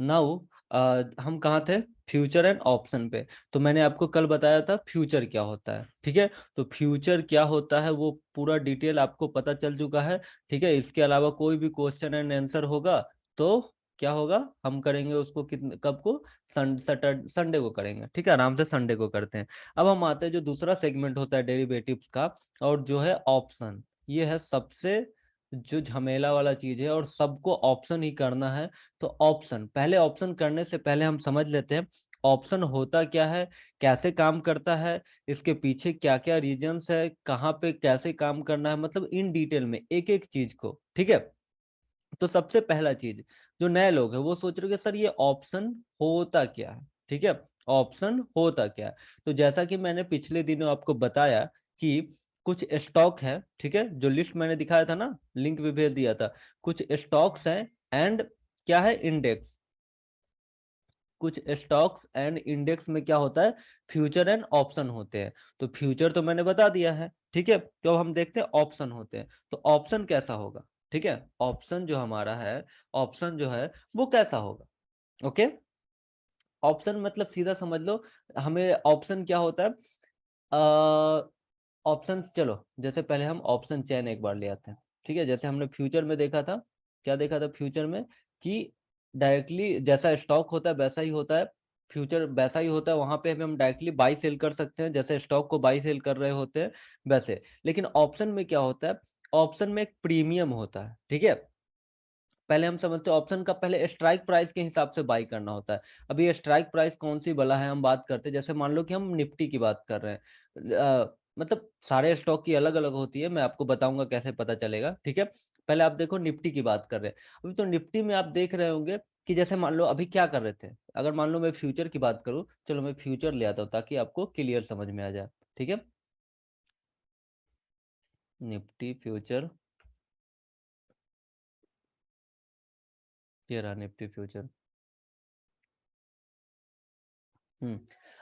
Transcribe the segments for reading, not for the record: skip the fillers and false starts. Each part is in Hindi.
नाउ हम कहाँ थे? फ्यूचर एंड ऑप्शन पे। तो मैंने आपको कल बताया था फ्यूचर क्या होता है, ठीक है। तो फ्यूचर क्या होता है वो पूरा डिटेल आपको पता चल चुका है, ठीक है। इसके अलावा कोई भी क्वेश्चन एंड आंसर होगा तो क्या होगा, हम करेंगे उसको कितने, कब को? सैटरडे संडे को करेंगे, ठीक है। आराम से संडे को करते हैं। अब हम आते हैं जो दूसरा सेगमेंट होता है डेरिवेटिव्स का, और जो है ऑप्शन। ये है सबसे जो झमेला वाला चीज है, और सबको ऑप्शन ही करना है। तो ऑप्शन, पहले ऑप्शन करने से पहले हम समझ लेते हैं ऑप्शन होता क्या है, कैसे काम करता है, इसके पीछे क्या क्या रीजंस है, कहाँ पे कैसे काम करना है, मतलब इन डिटेल में एक एक चीज को, ठीक है। तो सबसे पहला चीज, जो नए लोग हैं वो सोच रहे हैं कि सर ये ऑप्शन होता क्या है, ठीक है। ऑप्शन होता क्या है? तो जैसा कि मैंने पिछले दिनों आपको बताया कि कुछ स्टॉक है, ठीक है, जो लिस्ट मैंने दिखाया था ना, लिंक भी भेज दिया था। कुछ स्टॉक्स हैं एंड क्या है, इंडेक्स। कुछ स्टॉक्स एंड इंडेक्स में क्या होता है, फ्यूचर एंड ऑप्शन होते हैं। तो फ्यूचर तो मैंने बता दिया है, ठीक है। तो अब हम देखते हैं ऑप्शन होते हैं, तो ऑप्शन कैसा होगा, ठीक है। ऑप्शन जो हमारा है, ऑप्शन जो है वो कैसा होगा, ओके। ऑप्शन मतलब सीधा समझ लो, हमें ऑप्शन क्या होता है, ऑप्शन, चलो जैसे पहले हम ऑप्शन चेन एक बार ले आते हैं, ठीक है। जैसे हमने फ्यूचर में देखा था, क्या देखा था फ्यूचर में, कि डायरेक्टली जैसा स्टॉक होता है वैसा ही होता है, फ्यूचर वैसा ही होता है। वहां पे हम डायरेक्टली बाई सेल कर सकते हैं, जैसे स्टॉक को बाई सेल कर रहे होते हैं वैसे। लेकिन ऑप्शन में क्या होता है, ऑप्शन में एक प्रीमियम होता है, ठीक है। पहले हम समझते हैं ऑप्शन का, पहले स्ट्राइक प्राइस के हिसाब से बाई करना होता है। अभी ये स्ट्राइक प्राइस कौन सी वाला है हम बात करते हैं, जैसे मान लो कि हम निफ्टी की बात कर रहे हैं। मतलब सारे स्टॉक की अलग अलग होती है, मैं आपको बताऊंगा कैसे पता चलेगा, ठीक है। पहले आप देखो निफ्टी की बात कर रहे हैं। अभी तो निफ्टी में आप देख रहे होंगे कि जैसे मान लो अभी क्या कर रहे थे, अगर मान लो मैं फ्यूचर की बात करूं, चलो मैं फ्यूचर ले आता हूं ताकि आपको क्लियर समझ में आ जाए, ठीक है। निफ्टी फ्यूचर, ये रहा निफ्टी फ्यूचर। हम्म।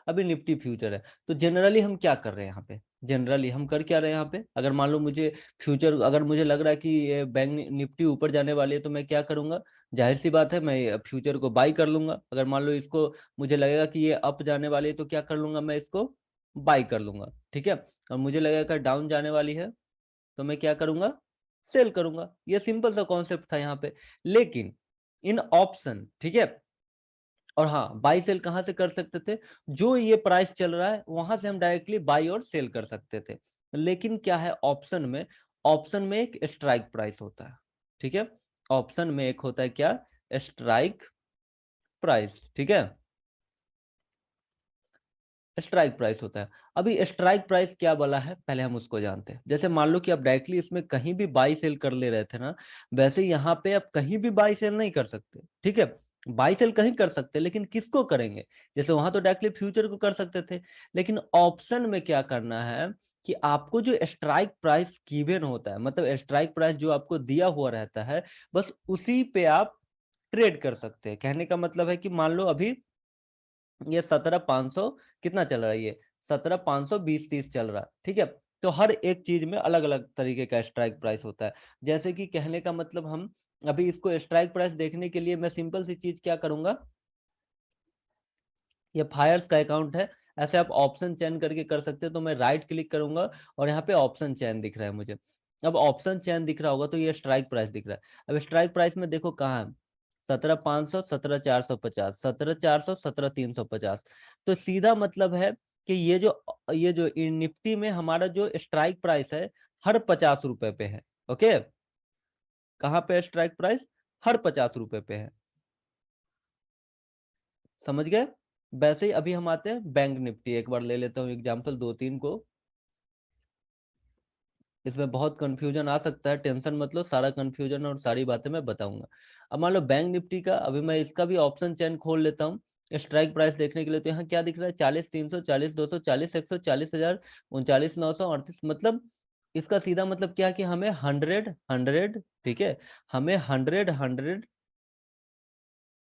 अभी निफ्टी फ्यूचर है, तो जनरली हम क्या कर रहे हैं यहाँ पे, जनरली हम कर क्या रहे हैं यहाँ पे, अगर मान लो मुझे फ्यूचर, अगर मुझे लग रहा है कि ये बैंक निफ्टी ऊपर जाने वाली है तो मैं क्या करूंगा, जाहिर सी बात है मैं फ्यूचर को बाई कर लूंगा। अगर मान लो इसको मुझे लगेगा कि ये अप जाने वाली है तो क्या कर लूंगा, मैं इसको बाई कर लूंगा, ठीक है। और मुझे लगेगा कि डाउन जाने वाली है तो मैं क्या करूंगा, सेल करूंगा। ये सिंपल सा कॉन्सेप्ट था यहाँ पे। लेकिन इन ऑप्शन, ठीक है, और हाँ, बाई सेल कहाँ से कर सकते थे, जो ये प्राइस चल रहा है वहां से हम डायरेक्टली बाई और सेल कर सकते थे। लेकिन क्या है ऑप्शन में, ऑप्शन में एक स्ट्राइक प्राइस होता है, ठीक है। ऑप्शन में एक होता है क्या, स्ट्राइक प्राइस, ठीक है। स्ट्राइक प्राइस होता है। अभी स्ट्राइक प्राइस क्या बोला है पहले हम उसको जानते हैं। जैसे मान लो कि आप डायरेक्टली इसमें कहीं भी बाई सेल कर ले रहे थे ना, वैसे यहाँ पे आप कहीं भी बाई सेल नहीं कर सकते, ठीक है। बाई सेल कहीं कर सकते लेकिन किसको करेंगे, जैसे वहां तो डायरेक्टली फ्यूचर को कर सकते थे। लेकिन ऑप्शन में क्या करना है कि आपको जो स्ट्राइक प्राइस गिवन होता है, मतलब स्ट्राइक प्राइस जो आपको दिया हुआ रहता है, बस उसी पे आप ट्रेड कर सकते हैं। कहने का मतलब है कि मान लो अभी ये 17,500 कितना चल रहा है, ये 17,520-30 चल रहा है, ठीक है। तो हर एक चीज में अलग अलग तरीके का स्ट्राइक प्राइस होता है। जैसे कि कहने का मतलब, हम अभी इसको स्ट्राइक प्राइस देखने के लिए मैं सिंपल सी चीज क्या करूंगा, ये फायर्स का अकाउंट है, ऐसे आप ऑप्शन चयन करके कर सकते हैं। तो मैं राइट क्लिक करूंगा और यहाँ पे ऑप्शन चयन दिख रहा है मुझे। अब ऑप्शन चयन दिख रहा होगा तो ये स्ट्राइक प्राइस दिख रहा है। अब स्ट्राइक प्राइस में देखो कहाँ है, 17,500, 17,450, 17,400, 17,350। तो सीधा मतलब है कि ये जो निफ्टी में हमारा जो स्ट्राइक प्राइस है, हर 50 रुपए पे है, ओके। कहाँ पे स्ट्राइक प्राइस, हर 50 रुपए पे है, समझ गए। वैसे ही अभी हम आते हैं बैंक निफ्टी, एक बार ले लेता हूँ एग्जांपल दो तीन को। इसमें बहुत कंफ्यूजन आ सकता है, टेंशन मत लो, सारा कंफ्यूजन और सारी बातें मैं बताऊंगा। अब मान लो बैंक निफ्टी का, अभी मैं इसका भी ऑप्शन चेन खोल लेता हूँ स्ट्राइक प्राइस देखने के लिए। तो यहाँ क्या दिख रहा है, 40,300, 40,200, 40,100, 40,000, 39,938। मतलब इसका सीधा मतलब क्या है कि हमें 100 100, ठीक है, हमें 100 100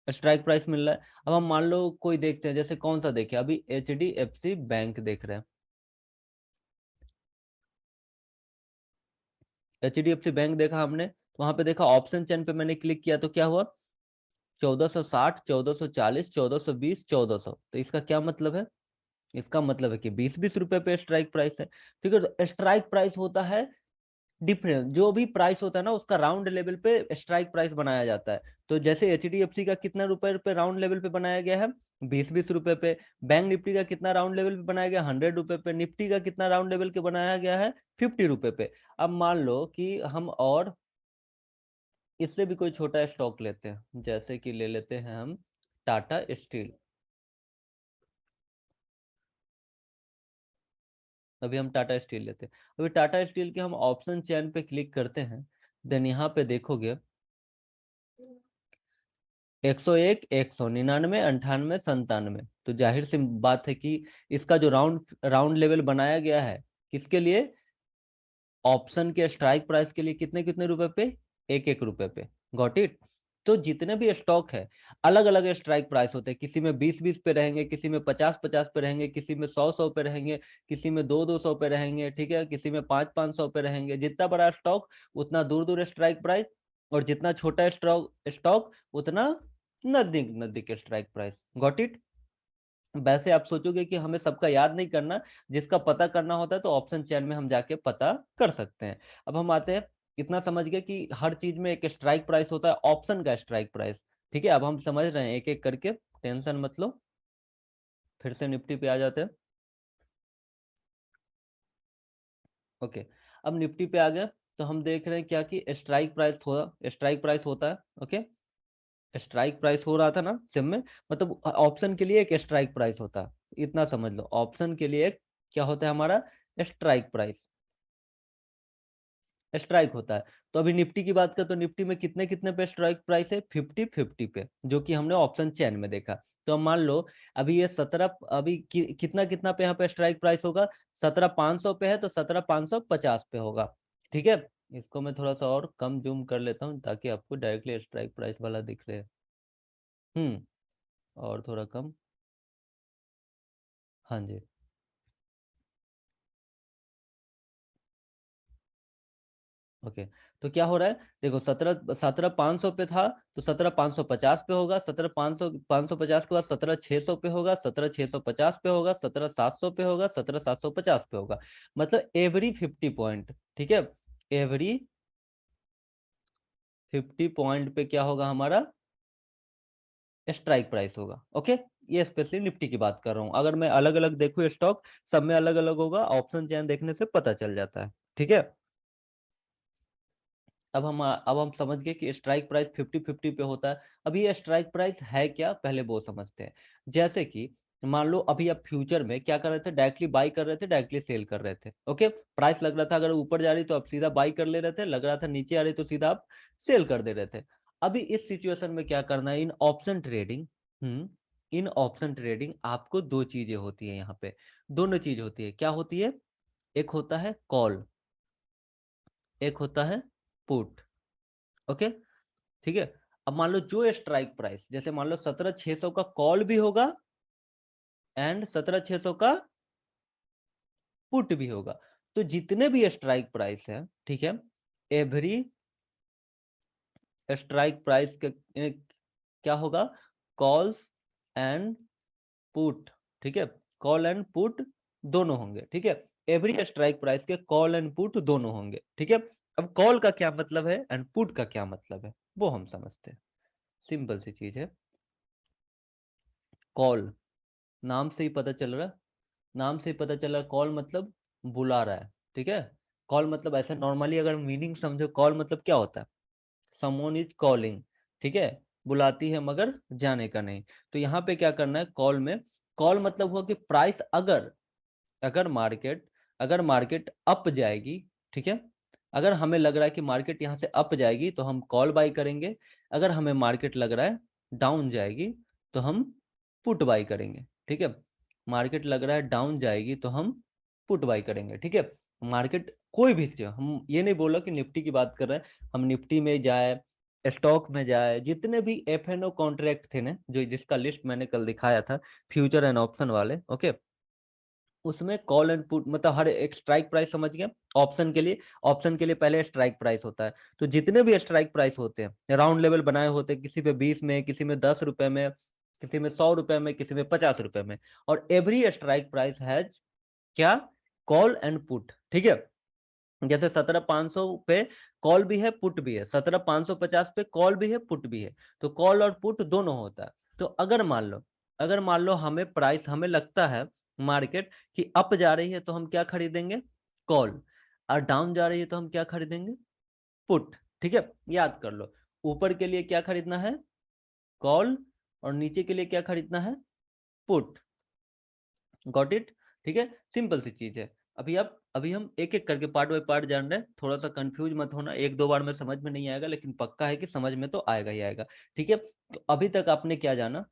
स्ट्राइक प्राइस मिल रहा है। अब हम मान लो कोई देखते हैं, जैसे कौन सा देखे, अभी HDFC बैंक देख रहे हैं। HDFC बैंक देखा हमने, तो वहां पे देखा ऑप्शन चेन पे मैंने क्लिक किया तो क्या हुआ, 1460, 1440, 1420, 1400। तो इसका क्या मतलब है? इसका मतलब है कि 20-20 रुपए पे स्ट्राइक प्राइस है। ठीक है, तो स्ट्राइक प्राइस होता है डिफरेंस, जो भी प्राइस होता है ना उसका राउंड लेवल पे स्ट्राइक प्राइस बनाया जाता है। तो जैसे एचडीएफसी का कितना रुपए पे राउंड लेवल पे बनाया गया है? 20-20 रुपए पे। बैंक निफ्टी का कितना राउंड लेवल पे बनाया गया? 100 रुपए पे। निफ्टी का कितना राउंड लेवल के बनाया गया है? 50 रुपए पे। अब मान लो कि हम और इससे भी कोई छोटा स्टॉक लेते हैं, जैसे कि ले लेते हैं हम टाटा स्टील। अभी हम टाटा स्टील लेते हैं। अभी टाटा स्टील के हम ऑप्शन चेन पे क्लिक करते हैं, देन यहाँ पे देखोगे 101, 199, 98, 97। तो जाहिर सी बात है कि इसका जो राउंड राउंड लेवल बनाया गया है किसके लिए? ऑप्शन के स्ट्राइक प्राइस के लिए। कितने कितने रुपए पे? 1-1 रुपए पे। Got it? तो जितने भी स्टॉक है अलग अलग स्ट्राइक प्राइस होते हैं, किसी में 20-20 पे रहेंगे, किसी में 50-50 पे रहेंगे, किसी में 100-100 पे रहेंगे, किसी में 200-200 पे रहेंगे, ठीक है, किसी में 500-500 पे रहेंगे। जितना बड़ा स्टॉक उतना दूर दूर स्ट्राइक प्राइस, और जितना छोटा स्टॉक स्टॉक उतना नजदीक नजदीक स्ट्राइक प्राइस। Got it? वैसे आप सोचोगे कि हमें सबका याद नहीं करना, जिसका पता करना होता है तो ऑप्शन चेन में हम जाके पता कर सकते हैं। अब हम आते हैं, इतना समझ गए कि हर चीज में एक स्ट्राइक प्राइस होता है, ऑप्शन का स्ट्राइक प्राइस। ठीक है, अब हम समझ रहे हैं एक एक करके, टेंशन मत लो। फिर से निफ्टी पे आ जाते हैं। ओके, अब निफ्टी पे आ गया, तो हम देख रहे हैं क्या कि स्ट्राइक प्राइस होता है। ओके, स्ट्राइक प्राइस हो रहा था ना सिम में, मतलब ऑप्शन के लिए एक स्ट्राइक प्राइस होता है। इतना समझ लो, ऑप्शन के लिए एक क्या होता है हमारा? Strike price. स्ट्राइक होता है। तो अभी निफ्टी की बात करें तो निफ्टी में कितने कितने पे स्ट्राइक प्राइस है? 50-50 पे, जो कि हमने ऑप्शन चेन में देखा। तो हम मान लो अभी ये 17, अभी कितना कितना पे यहाँ पे स्ट्राइक प्राइस होगा? 17,500 पे है, तो 17,550 पे होगा। ठीक है, इसको मैं थोड़ा सा और कम जूम कर लेता हूँ ताकि आपको डायरेक्टली स्ट्राइक प्राइस वाला दिख रहे। और थोड़ा कम। हाँ जी। ओके, तो क्या हो रहा है? देखो, 17,500 पे था, तो 17,550 पे होगा। 17,550 के बाद 17,600 पे होगा, 17,650 पे होगा, 17,700 पे होगा, 17,750 पे होगा। मतलब एवरी 50 पॉइंट। ठीक है, एवरी 50 पॉइंट पे क्या होगा हमारा? स्ट्राइक प्राइस होगा। ओके, ये स्पेशली निफ्टी की बात कर रहा हूँ। अगर मैं अलग अलग देखूँ स्टॉक, सब में अलग अलग होगा, ऑप्शन चेन देखने से पता चल जाता है। ठीक है, अब हम समझ गए कि स्ट्राइक प्राइस 50-50 पे होता है। अब ये स्ट्राइक प्राइस है क्या, पहले वो समझते हैं। जैसे कि मान लो अभी आप फ्यूचर में क्या कर रहे थे? डायरेक्टली बाई कर रहे थे, डायरेक्टली सेल कर रहे थे। ओके, प्राइस लग रहा था अगर ऊपर जा रही तो आप सीधा बाई कर ले रहे थे, लग रहा था नीचे आ रही तो सीधा आप सेल कर दे रहे थे। अभी इस सिचुएशन में क्या करना है? इन ऑप्शन ट्रेडिंग, इन ऑप्शन ट्रेडिंग आपको दो चीजें होती है यहाँ पे। दोनों चीज होती है। क्या होती है? एक होता है कॉल, एक होता है पुट। ओके, ठीक है। अब मान लो जो स्ट्राइक प्राइस, जैसे मान लो 17,600 का कॉल भी होगा एंड 17,600 का पुट भी होगा। तो जितने भी स्ट्राइक प्राइस है, ठीक है, एवरी स्ट्राइक प्राइस के क्या होगा? Calls and put. ठीक है, कॉल एंड पुट दोनों होंगे। ठीक है, एवरी स्ट्राइक प्राइस के कॉल एंड पुट दोनों होंगे। ठीक है, अब कॉल का क्या मतलब है एंड पुट का क्या मतलब है वो हम समझते हैं। सिंपल सी चीज है। कॉल, नाम से ही पता चल रहा है, नाम से ही पता चला, कॉल मतलब बुला रहा है। ठीक है, कॉल मतलब ऐसे नॉर्मली अगर मीनिंग समझो, कॉल मतलब क्या होता है? Someone is calling. ठीक है, बुलाती है मगर जाने का नहीं। तो यहाँ पे क्या करना है? कॉल में कॉल मतलब हुआ कि प्राइस अगर, अगर मार्केट अगर मार्केट अप जाएगी, ठीक है, अगर हमें लग रहा है कि मार्केट यहाँ से अप जाएगी तो हम कॉल बाई करेंगे। अगर हमें मार्केट लग रहा है डाउन जाएगी तो हम पुट बाई करेंगे। ठीक है, मार्केट लग रहा है डाउन जाएगी तो हम पुट बाई करेंगे। ठीक है, मार्केट कोई भी चीज, हम ये नहीं बोला कि निफ्टी की बात कर रहे हैं, हम निफ्टी में जाए, स्टॉक में जाए, जितने भी एफ एन ओ कॉन्ट्रैक्ट थे ना, जो जिसका लिस्ट मैंने कल दिखाया था, फ्यूचर एंड ऑप्शन वाले। ओके, उसमें कॉल एंड पुट मतलब हर एक स्ट्राइक प्राइस समझ गए। ऑप्शन के लिए पहले स्ट्राइक प्राइस होता है। तो जितने भी स्ट्राइक प्राइस होते हैं राउंड लेवल बनाए होते हैं, किसी पे 20 में, किसी में 10 रुपए में, किसी में 100 रुपए में, किसी में 50 रुपए में। और एवरी स्ट्राइक प्राइस हैज क्या, कॉल एंड पुट। ठीक है, जैसे 17,500 पे कॉल भी है पुट भी है, 17,550 पे कॉल भी है पुट भी है। तो कॉल और पुट दोनों होता है। तो अगर मान लो हमें प्राइस, हमें लगता है मार्केट कि अप जा रही है तो हम क्या खरीदेंगे, कॉल, और डाउन जा रही है तो हम क्या खरीदेंगे, पुट। ठीक है, याद कर लो, ऊपर के लिए क्या खरीदना है, कॉल, और नीचे के लिए क्या खरीदना है, पुट। Got it. ठीक है, सिंपल सी चीज है। अभी हम एक एक करके पार्ट बाय पार्ट जान रहे हैं, थोड़ा सा कंफ्यूज मत होना, एक दो बार में समझ में नहीं आएगा, लेकिन पक्का है कि समझ में तो आएगा ही आएगा। ठीक है, तो अभी तक आपने क्या जाना,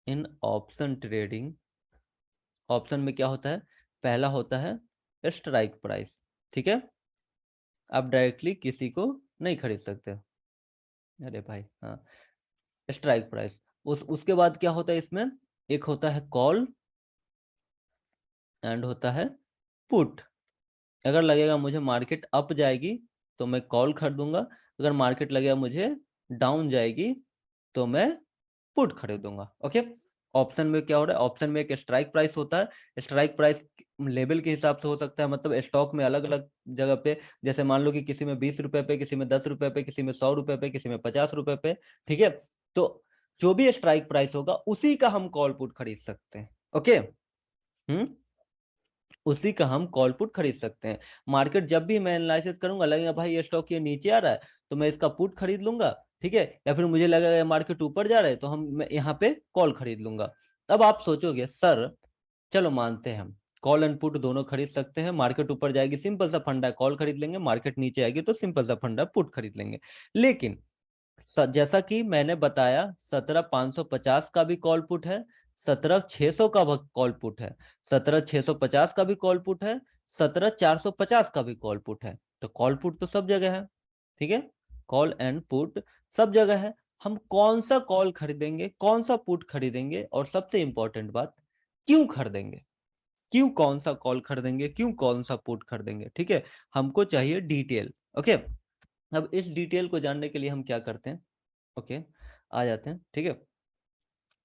इन ऑप्शन ट्रेडिंग, ऑप्शन में क्या होता है, पहला होता है स्ट्राइक प्राइस। ठीक है, आप डायरेक्टली किसी को नहीं खरीद सकते। अरे भाई हाँ, स्ट्राइक प्राइस। उसके बाद क्या होता है इसमें, एक होता है कॉल एंड होता है पुट। अगर लगेगा मुझे मार्केट अप जाएगी तो मैं कॉल खरीदूंगा, अगर मार्केट लगेगा मुझे डाउन जाएगी तो मैं पुट खरीदूंगा। ओके, ऑप्शन में क्या हो रहा है, ऑप्शन में एक स्ट्राइक प्राइस होता है। स्ट्राइक प्राइस लेवल के हिसाब से हो सकता है, मतलब स्टॉक में अलग अलग जगह पे, जैसे मान लो कि किसी में 20 रुपए पे, किसी में 10 रुपए पे, किसी में 100 रुपए पे, किसी में 50 रुपए पे। ठीक है, तो जो भी स्ट्राइक प्राइस होगा उसी का हम कॉल पुट खरीद सकते हैं। ओके, उसी का हम कॉल पुट खरीद सकते हैं। मार्केट जब भी मैं एनालिसिस करूंगा, लगेगा भाई ये स्टॉक ये नीचे आ रहा है तो मैं इसका पुट खरीद लूंगा। ठीक है, या फिर मुझे लगेगा मार्केट ऊपर जा रहा है तो मैं यहाँ पे कॉल खरीद लूंगा। अब आप सोचोगे सर, चलो मानते हैं हम कॉल एंड पुट दोनों खरीद सकते हैं, मार्केट ऊपर जाएगी सिंपल सा फंडा कॉल खरीद लेंगे, मार्केट नीचे आएगी तो सिंपल सा फंडा पुट खरीद लेंगे। लेकिन जैसा कि मैंने बताया, 17,550 का भी कॉल पुट है, 17,600 का कॉल पुट है, 17,650 का भी कॉल पुट है, 17,450 का भी कॉल पुट है। तो कॉल पुट तो सब जगह है। ठीक है, कॉल एंड पुट सब जगह है। हम कौन सा कॉल खरीदेंगे, कौन सा पुट खरीदेंगे, और सबसे इंपॉर्टेंट बात, क्यों खरीदेंगे, क्यों कौन सा कॉल खरीदेंगे, क्यों कौन सा पुट खरीदेंगे। ठीक है, हमको चाहिए डिटेल। ओके, अब इस डिटेल को जानने के लिए हम क्या करते हैं, ओके आ जाते हैं। ठीक है,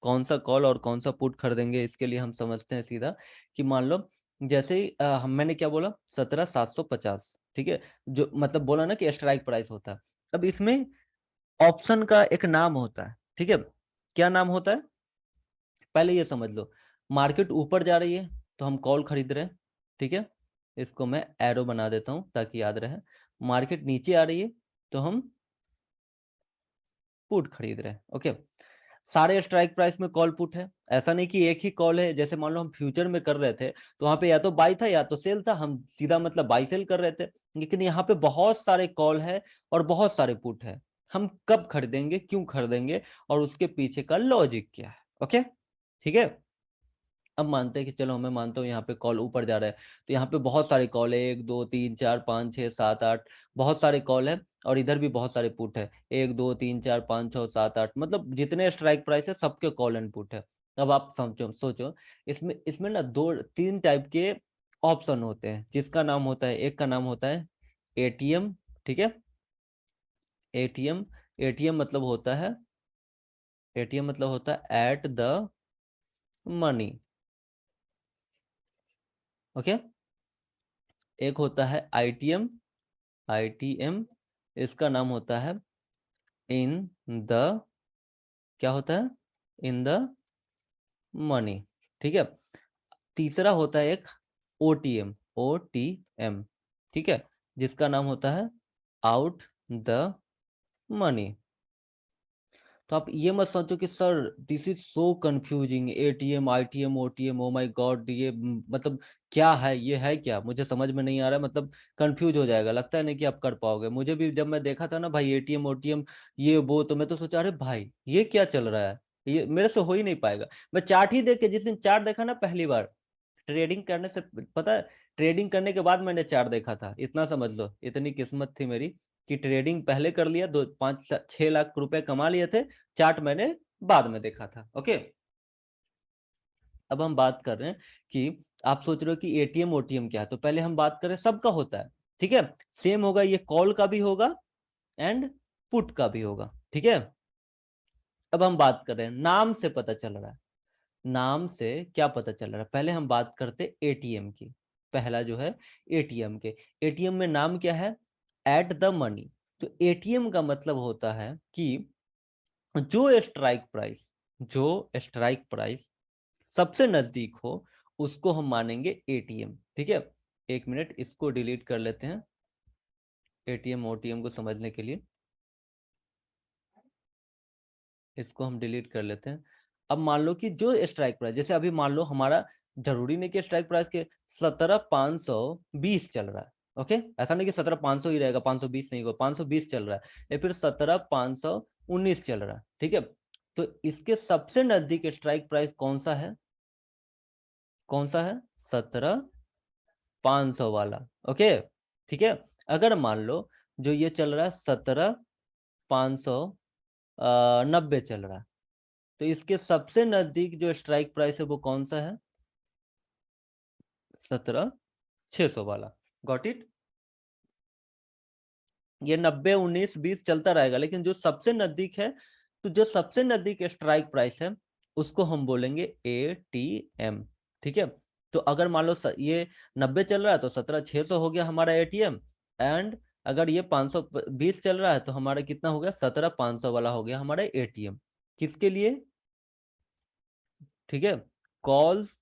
कौन सा कॉल और कौन सा पुट खरीदेंगे इसके लिए हम समझते हैं सीधा, कि मान लो जैसे ही मैंने क्या बोला, 17,750। ठीक है, जो मतलब बोला ना कि स्ट्राइक प्राइस होता है। अब इसमें ऑप्शन का एक नाम होता है। ठीक है, क्या नाम होता है, पहले ये समझ लो, मार्केट ऊपर जा रही है तो हम कॉल खरीद रहे हैं। ठीक है, इसको मैं एरो बना देता हूं ताकि याद रहे। मार्केट नीचे आ रही है तो हम पुट खरीद रहे हैं। ओके, सारे स्ट्राइक प्राइस में कॉल पुट है, ऐसा नहीं कि एक ही कॉल है। जैसे मान लो हम फ्यूचर में कर रहे थे तो वहां पे या तो बाई था या तो सेल था, हम सीधा मतलब बाई सेल कर रहे थे। लेकिन यहाँ पे बहुत सारे कॉल है और बहुत सारे पुट है। हम कब खरीदेंगे, क्यों खरीदेंगे, और उसके पीछे का लॉजिक क्या है। ओके, ठीक है, अब मानते हैं कि चलो मैं मानता हूँ यहाँ पे कॉल ऊपर जा रहा है, तो यहाँ पे बहुत सारे कॉल है, 1 2 3 4 5 6 7 8, बहुत सारे कॉल है। और इधर भी बहुत सारे पुट है, 1 2 3 4 5 6 7 8, मतलब जितने स्ट्राइक प्राइस है सबके कॉल एंड पुट है। अब आप समझो सोचो, इसमें इसमें ना दो तीन टाइप के ऑप्शन होते हैं, जिसका नाम होता है, एक का नाम होता है एटीएम। ठीक है, एटीएम, एटीएम मतलब होता है, एटीएम मतलब होता है एट द मनी। ओके, एक होता है आईटीएम, आईटीएम इसका नाम होता है इन द, क्या होता है, इन द मनी। ठीक है, तीसरा होता है एक ओटीएम, ओटीएम। ठीक है, जिसका नाम होता है आउट द मनी। तो आप ये मत सोचो कि sir this is so confusing, ATM ITM OTM, oh my God, ये मतलब क्या है, ये है क्या, मुझे समझ में नहीं आ रहा है, मतलब कंफ्यूज हो जाएगा, लगता है नहीं कि आप कर पाओगे। मुझे भी जब मैं देखा था ना भाई एटीएम ओटीएम ये वो, तो मैं तो सोचा अरे भाई ये क्या चल रहा है, ये मेरे से हो ही नहीं पाएगा। मैं चार्ट ही देख के, जिस दिन चार्ट देखा ना पहली बार ट्रेडिंग करने से, पता है, ट्रेडिंग करने के बाद मैंने चार्ट देखा था, इतना समझ लो, इतनी किस्मत थी मेरी कि ट्रेडिंग पहले कर लिया, 2 5 6 लाख रुपए कमा लिए थे, चार्ट मैंने बाद में देखा था। ओके, अब हम बात कर रहे हैं कि आप सोच रहे हो कि एटीएम ओटीएम क्या है, तो पहले हम बात करें सबका होता है, ठीक है। सेम होगा, ये कॉल का भी होगा एंड पुट का भी होगा, ठीक है। अब हम बात कर रहे हैं, नाम से पता चल रहा है, नाम से क्या पता चल रहा है, पहले हम बात करते एटीएम की। पहला जो है एटीएम के, एटीएम में नाम क्या है, एट द मनी। तो एटीएम का मतलब होता है कि जो स्ट्राइक प्राइस, जो स्ट्राइक प्राइस सबसे नजदीक हो उसको हम मानेंगे एटीएम, ठीक है। एक मिनट, इसको डिलीट कर लेते हैं एटीएम ओटीएम को समझने के लिए, इसको हम डिलीट कर लेते हैं। अब मान लो कि जो स्ट्राइक प्राइस, जैसे अभी मान लो हमारा, जरूरी नहीं कि स्ट्राइक प्राइस के 17,520 चल रहा है, ओके, ऐसा नहीं कि 17,500 ही रहेगा, 520 नहीं होगा, 520 चल रहा है, या फिर 17,519 चल रहा है, ठीक है। तो इसके सबसे नजदीक स्ट्राइक प्राइस कौन सा है, कौन सा है, 17,500 वाला, ओके, ठीक है। अगर मान लो जो ये चल रहा है 17,590 चल रहा है, तो इसके सबसे नजदीक जो स्ट्राइक प्राइस है वो कौन सा है, 17,600 वाला। Got it. ये 90 19 20 चलता रहेगा, लेकिन जो सबसे नजदीक है, तो जो सबसे नजदीक स्ट्राइक प्राइस है उसको हम बोलेंगे एटीएम, ठीक है। तो अगर मान लो ये 90 चल रहा है तो 17,600 हो गया हमारा एटीएम, एंड अगर ये 520 चल रहा है तो हमारा कितना हो गया, 17,500 वाला हो गया हमारा एटीएम। किसके लिए, ठीक है, कॉल्स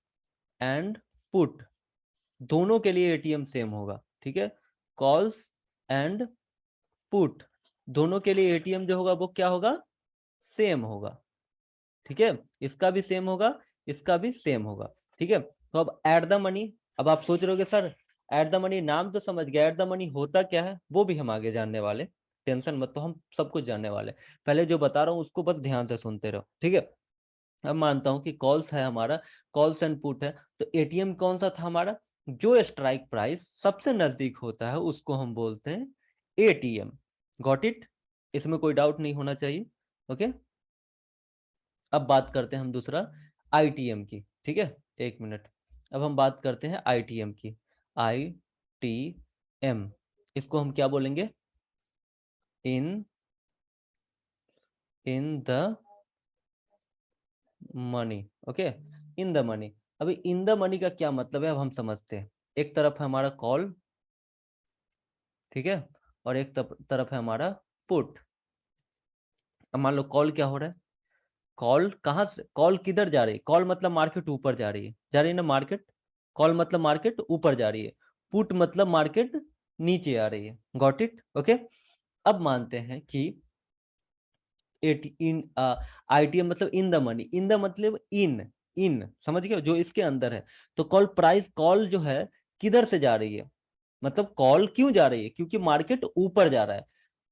एंड पुट दोनों के लिए एटीएम सेम होगा, ठीक है। कॉल्स एंड पुट दोनों के लिए एटीएम जो होगा वो क्या होगा, सेम होगा, ठीक है। इसका भी सेम होगा, इसका भी सेम होगा, ठीक है। तो अब एट द मनी, अब आप सोच रहे हो सर एट द मनी, नाम तो समझ गया, एट द मनी होता क्या है वो भी हम आगे जानने वाले, टेंशन मत, तो हम सब कुछ जानने वाले, पहले जो बता रहा हूँ उसको बस ध्यान से सुनते रहो, ठीक है। अब मानता हूं कि कॉल्स है हमारा, कॉल्स एंड पुट है, तो एटीएम कौन सा था हमारा, जो स्ट्राइक प्राइस सबसे नजदीक होता है उसको हम बोलते हैं एटीएम। गॉट इट, इसमें कोई डाउट नहीं होना चाहिए, ओके। अब बात करते हैं हम दूसरा आईटीएम की, ठीक है। एक मिनट, अब हम बात करते हैं आईटीएम की, आईटीएम, इसको हम क्या बोलेंगे, in in the money, okay, in the money. अभी इन द मनी का क्या मतलब है, अब हम समझते हैं। एक तरफ है हमारा कॉल, ठीक है, और एक तरफ है हमारा पुट। अब मान लो कॉल क्या हो रहा है, कॉल कहाँ से, कॉल किधर जा रही है, कॉल मतलब मार्केट ऊपर जा रही है ना मार्केट, कॉल मतलब मार्केट ऊपर जा रही है, पुट मतलब मार्केट नीचे आ रही है। Got it, okay. अब मानते हैं कि इन आईटीएम मतलब इन द मनी, इन द मतलब इन समझ गए, जो इसके अंदर है। तो कॉल प्राइस, कॉल जो है किधर से जा रही है, मतलब कॉल क्यों जा रही है, क्योंकि मार्केट ऊपर जा रहा है।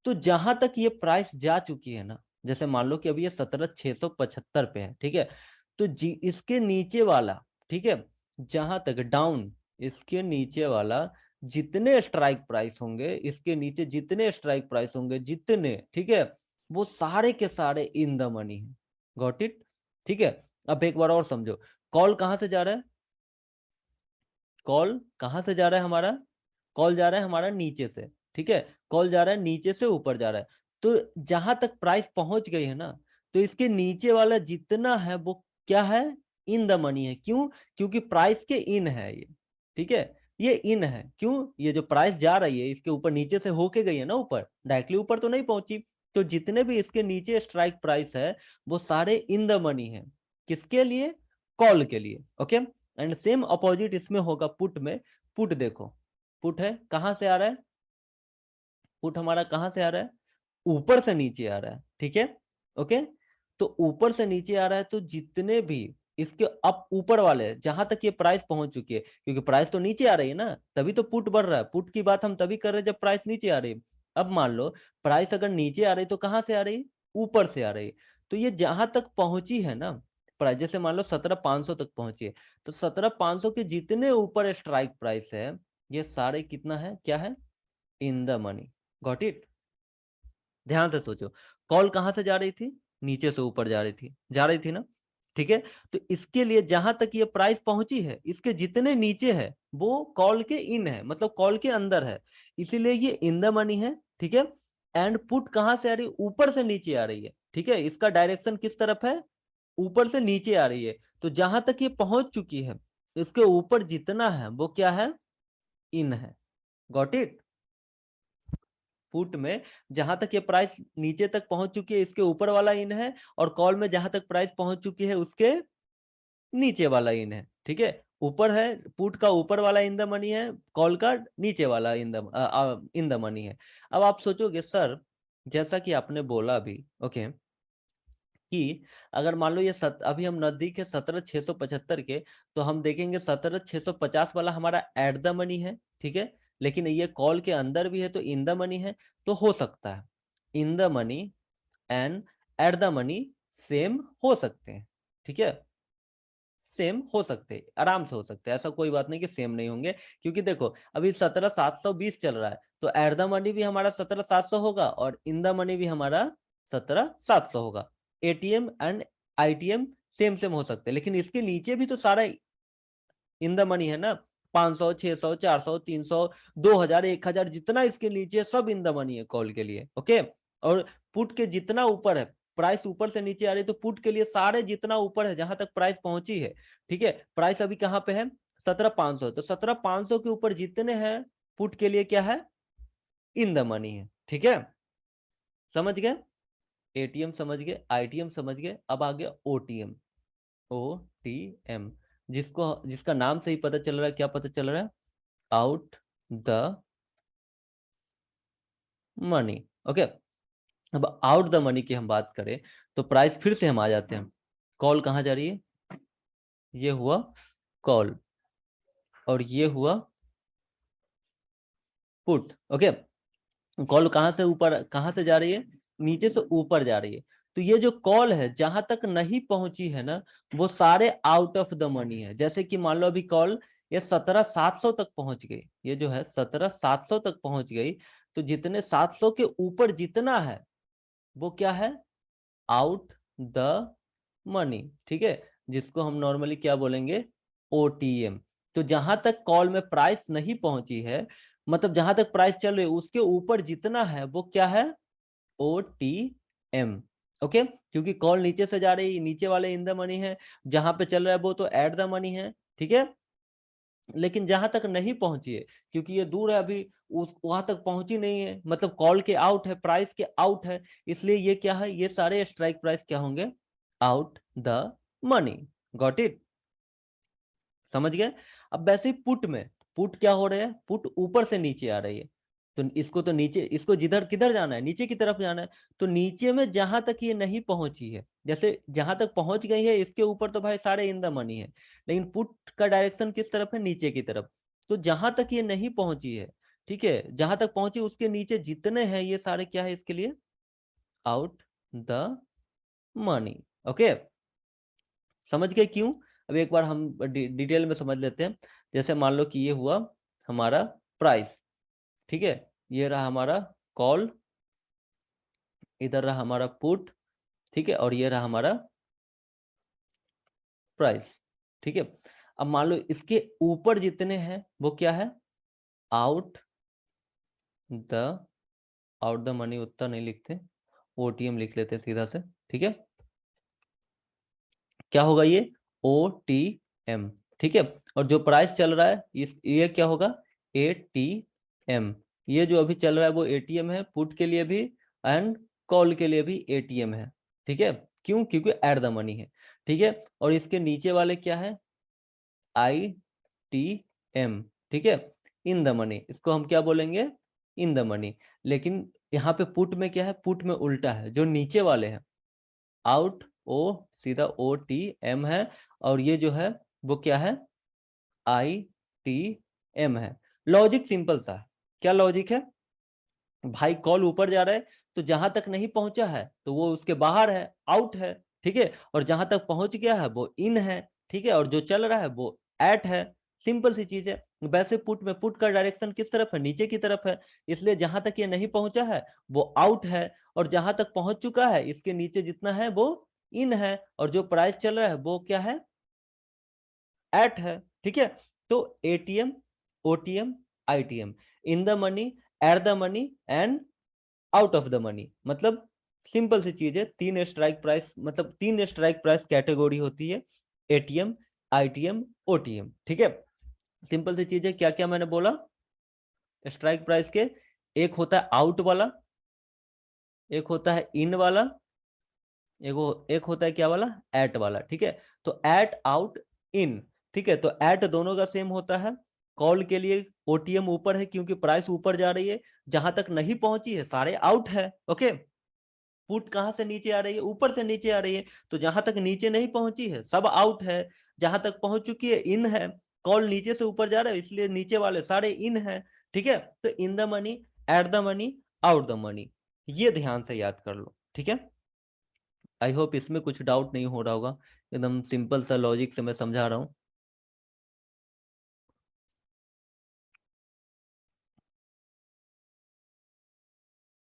तो जहां तक ये प्राइस जा चुकी है ना, जैसे मान लो कि अभी ये 17,675 पे है, ठीक है। तो जी इसके नीचे वाला, ठीक है, जहां तक डाउन, इसके नीचे वाला जितने स्ट्राइक प्राइस होंगे, इसके नीचे जितने स्ट्राइक प्राइस होंगे जितने, ठीक है, वो सारे के सारे इन द मनी है। गॉट इट, ठीक है। अब एक बार और समझो, कॉल कहां से जा रहा है, कॉल कहां से जा रहा है हमारा, कॉल जा रहा है हमारा नीचे से, ठीक है, कॉल जा रहा है नीचे से ऊपर जा रहा है। तो जहां तक प्राइस पहुंच गई है ना, तो इसके नीचे वाला जितना है वो क्या है, इन द मनी है। क्यों, क्योंकि प्राइस के इन है ये, ठीक है, ये इन है। क्यों, ये जो प्राइस जा रही है इसके ऊपर नीचे से होके गई है ना ऊपर, डायरेक्टली ऊपर तो नहीं पहुंची। तो जितने भी इसके नीचे स्ट्राइक प्राइस है वो सारे इन द मनी है, किसके लिए, कॉल के लिए, ओके। एंड सेम अपोजिट इसमें होगा पुट में। पुट देखो, पुट है कहां से आ रहा है, पुट हमारा कहां से आ रहा है, ऊपर से नीचे आ रहा है, ठीक है, ओके। तो ऊपर से नीचे आ रहा है, तो जितने भी इसके अप ऊपर वाले जहां तक ये प्राइस पहुंच चुकी है, क्योंकि प्राइस तो नीचे आ रही है ना, तभी तो पुट बढ़ रहा है। पुट की बात हम तभी कर रहे हैं जब प्राइस नीचे आ रही है। अब मान लो प्राइस अगर नीचे आ रही तो कहां से आ रही, ऊपर से आ रही। तो ये जहां तक पहुंची है ना प्राइस, जैसे मान लो 17,500 तक पहुंची है, तो 17,500 के जितने ऊपर स्ट्राइक प्राइस है ये सारे कितना है, क्या है, in the money. Got it, ध्यान से सोचो, कॉल कहां से जा रही थी, नीचे से ऊपर जा रही थी, जा रही थी ना, ठीक है। तो इसके लिए जहां तक ये प्राइस पहुंची है, इसके जितने नीचे है वो कॉल के इन है, मतलब कॉल के अंदर है, इसीलिए ये इन द मनी है। ठीक है। एंड पुट कहां से आ रही है? ऊपर से नीचे आ रही है। ठीक है, इसका डायरेक्शन किस तरफ है? ऊपर से नीचे आ रही है। तो जहां तक ये पहुंच चुकी है, इसके ऊपर जितना है वो क्या है? इन है। Got it? पुट में जहां तक ये प्राइस नीचे तक पहुंच चुकी है, इसके ऊपर वाला इन है, और कॉल में जहां तक प्राइस पहुंच चुकी है उसके नीचे वाला इन है। ठीक है, ऊपर है, पुट का ऊपर वाला इन द मनी है, कॉल का नीचे वाला इन द मनी है। अब आप सोचोगे सर, जैसा कि आपने बोला अभी, ओके, कि अगर मान लो ये अभी हम नजदीक है 17,675 के, तो हम देखेंगे 17,650 वाला हमारा एट द मनी है। ठीक है, लेकिन ये कॉल के अंदर भी है तो इन द मनी है। तो हो सकता है in the money and at the money same हो सकते हैं। ठीक है, सेम हो सकते हैं, आराम से हो सकते हैं, ऐसा कोई बात नहीं कि सेम नहीं होंगे। क्योंकि देखो अभी 17,720 चल रहा है, तो एट द मनी भी हमारा 17,700 होगा और इन द मनी भी हमारा 17,700 होगा। ATM and ITM same same हो सकते हैं, लेकिन इसके नीचे भी तो सारा इन द मनी है ना। 500, 600, 400, 300, 2,000, 1,000, जितना इसके नीचे सब इन द मनी है कॉल के लिए। ओके, और पुट के जितना ऊपर है, प्राइस ऊपर से नीचे आ रही है, तो पुट के लिए सारे जितना ऊपर है जहां तक प्राइस पहुंची है। ठीक है, प्राइस अभी कहां पे है? 17,500, तो 17,500 के ऊपर जितने हैं पुट के लिए क्या है? इन द मनी है। ठीक है, समझ गए? एटीएम समझ गए, आईटीएम समझ गए, अब आ गया ओटीएम। ओटीएम, जिसका नाम से ही पता चल रहा है, क्या पता चल रहा है? Out the money. ओके, अब आउट द मनी की हम बात करें तो प्राइस फिर से हम आ जाते हैं। कॉल कहां जा रही है? ये हुआ कॉल, और ये हुआ पुट। ओके, कॉल कहां से ऊपर, कहां से जा रही है? नीचे से ऊपर जा रही है। तो ये जो कॉल है जहां तक नहीं पहुंची है ना, वो सारे आउट ऑफ द मनी है। जैसे कि मान लो अभी कॉल ये 17,700 तक पहुंच गई, ये जो है 17,700 तक पहुंच गई, तो जितने 700 के ऊपर जितना है वो क्या है? Out the money. ठीक है, जिसको हम नॉर्मली क्या बोलेंगे? ओटीएम। तो जहां तक कॉल में प्राइस नहीं पहुंची है, मतलब जहां तक प्राइस चल रही है उसके ऊपर जितना है वो क्या है? ओटीएम। ओके, क्योंकि कॉल नीचे से जा रही है, नीचे वाले इन द मनी है, जहां पे चल रहा है वो तो एट द मनी है। ठीक है, लेकिन जहां तक नहीं पहुंची है, क्योंकि ये दूर है अभी, उस वहां तक पहुंची नहीं है, मतलब कॉल के आउट है, प्राइस के आउट है, इसलिए ये क्या है? ये सारे स्ट्राइक प्राइस क्या होंगे? Out the money. Got it? समझ गए? अब वैसे ही पुट में, पुट क्या हो रहा है? पुट ऊपर से नीचे आ रही है, तो इसको तो नीचे, इसको जिधर किधर जाना है, नीचे की तरफ जाना है। तो नीचे में जहां तक ये नहीं पहुंची है, जैसे जहां तक पहुंच गई है इसके ऊपर तो भाई सारे इन द मनी है, लेकिन पुट का डायरेक्शन किस तरफ है? नीचे की तरफ। तो जहां तक ये नहीं पहुंची है, ठीक है, जहां तक पहुंची उसके नीचे जितने हैं ये सारे क्या है इसके लिए? Out the money. ओके, समझ गए क्यों? अब एक बार हम डिटेल में समझ लेते हैं। जैसे मान लो कि ये हुआ हमारा प्राइस। ठीक है, ये रहा हमारा कॉल, इधर रहा हमारा पुट। ठीक है, और ये रहा हमारा प्राइस। ठीक है, अब मान लो इसके ऊपर जितने हैं वो क्या है? Out the, out the money उतना नहीं लिखते, ओटीएम लिख लेते सीधा से। ठीक है, क्या होगा ये? O T M. ठीक है, और जो प्राइस चल रहा है ये क्या होगा? A T M. ये जो अभी चल रहा है वो एटीएम है, पुट के लिए भी एंड कॉल के लिए भी एटीएम है। ठीक है, क्यों? क्योंकि एट द मनी है। ठीक है, और इसके नीचे वाले क्या है? I T M. ठीक है, इन द मनी, इसको हम क्या बोलेंगे? In the money. लेकिन यहाँ पे पुट में क्या है? पुट में उल्टा है, जो नीचे वाले हैं आउट, ओ सीधा ओ टी एम है, और ये जो है वो क्या है? आई टी एम है। लॉजिक सिंपल सा है। क्या लॉजिक है? भाई कॉल ऊपर जा रहा है, तो जहां तक नहीं पहुंचा है तो वो उसके बाहर है, आउट है। ठीक है, और जहां तक पहुंच गया है वो इन है। ठीक है, और जो चल रहा है वो एट है। सिंपल सी चीज है। वैसे पुट में, पुट का डायरेक्शन किस तरफ है? नीचे की तरफ है, इसलिए जहां तक ये नहीं पहुंचा है वो आउट है, और जहां तक पहुंच चुका है इसके नीचे जितना है वो इन है, और जो प्राइस चल रहा है वो क्या है, एट है। ठीक है, तो ATM, OTM, ITM, in the money, at the money and out of the money. मतलब सिंपल सी चीज है, तीन स्ट्राइक प्राइस, मतलब तीन स्ट्राइक प्राइस कैटेगरी होती है, एटीएम, आईटीएम, ओटीएम। ठीक है, सिंपल सी चीज है। क्या क्या मैंने बोला स्ट्राइक प्राइस के, एक होता है आउट वाला, एक होता है इन वाला, एक होता है क्या वाला, एट वाला। ठीक है, तो एट, आउट, इन। ठीक है, तो एट दोनों का सेम होता है। कॉल के लिए ओटीएम ऊपर है क्योंकि प्राइस ऊपर जा रही है, जहां तक नहीं पहुंची है सारे आउट है। ओके, पुट कहां से नीचे आ रही है, ऊपर से नीचे आ रही है, तो जहां तक नीचे नहीं पहुंची है सब आउट है, जहां तक पहुंच चुकी है इन है। कॉल नीचे से ऊपर जा रहा है इसलिए नीचे वाले सारे इन है। ठीक है, तो इन the money, at the money, out the money, ये ध्यान से याद कर लो। ठीक है, आई होप इसमें कुछ डाउट नहीं हो रहा होगा, एकदम सिंपल सा लॉजिक से मैं समझा रहा हूँ।